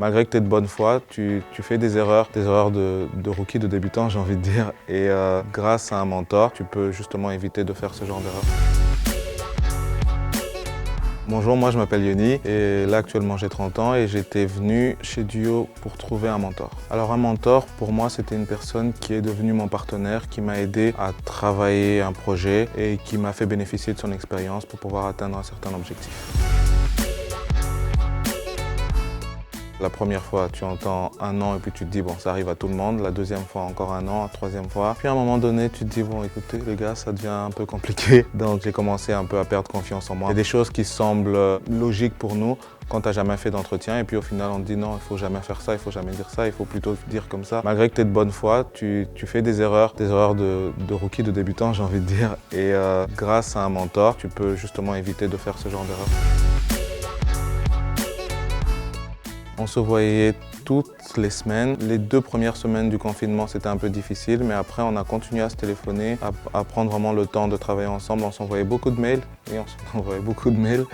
Malgré que tu es de bonne foi, tu fais des erreurs de rookie, de débutant, j'ai envie de dire. Et grâce à un mentor, tu peux justement éviter de faire ce genre d'erreur. Bonjour, moi je m'appelle Yoni et là actuellement j'ai 30 ans et j'étais venu chez Duo pour trouver un mentor. Alors un mentor, pour moi, c'était une personne qui est devenue mon partenaire, qui m'a aidé à travailler un projet et qui m'a fait bénéficier de son expérience pour pouvoir atteindre un certain objectif. La première fois, tu entends un an et puis tu te dis, bon, ça arrive à tout le monde. La deuxième fois, encore un an, la troisième fois. Puis à un moment donné, tu te dis, bon, écoutez, les gars, ça devient un peu compliqué. Donc j'ai commencé un peu à perdre confiance en moi. Il y a des choses qui semblent logiques pour nous quand tu n'as jamais fait d'entretien. Et puis au final, on te dit, non, il ne faut jamais faire ça, il ne faut jamais dire ça, il faut plutôt dire comme ça. Malgré que tu es de bonne foi, tu fais des erreurs de rookie, de débutant, j'ai envie de dire. Et grâce à un mentor, tu peux justement éviter de faire ce genre d'erreur. On se voyait toutes les semaines. Les 2 premières semaines du confinement, c'était un peu difficile, mais après, on a continué à se téléphoner, à prendre vraiment le temps de travailler ensemble. On s'envoyait beaucoup de mails. Oui, on s'envoyait beaucoup de mails.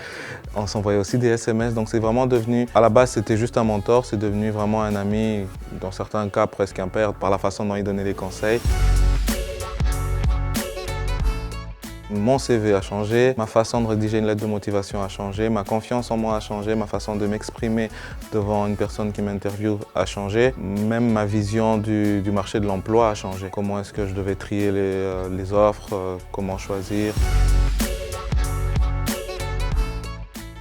On s'envoyait aussi des SMS. Donc, c'est vraiment devenu... À la base, c'était juste un mentor. C'est devenu vraiment un ami, dans certains cas, presque un père, par la façon dont il donnait les conseils. Mon CV a changé, ma façon de rédiger une lettre de motivation a changé, ma confiance en moi a changé, ma façon de m'exprimer devant une personne qui m'interviewe a changé, même ma vision du marché de l'emploi a changé. Comment est-ce que je devais trier les offres, comment choisir.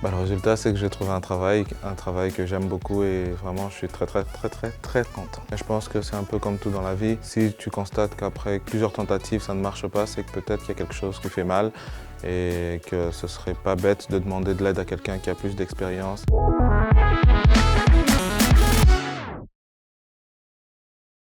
Le résultat, c'est que j'ai trouvé un travail que j'aime beaucoup et vraiment je suis très content. Et je pense que c'est un peu comme tout dans la vie. Si tu constates qu'après plusieurs tentatives ça ne marche pas, c'est que peut-être qu'il y a quelque chose qui fait mal et que ce serait pas bête de demander de l'aide à quelqu'un qui a plus d'expérience.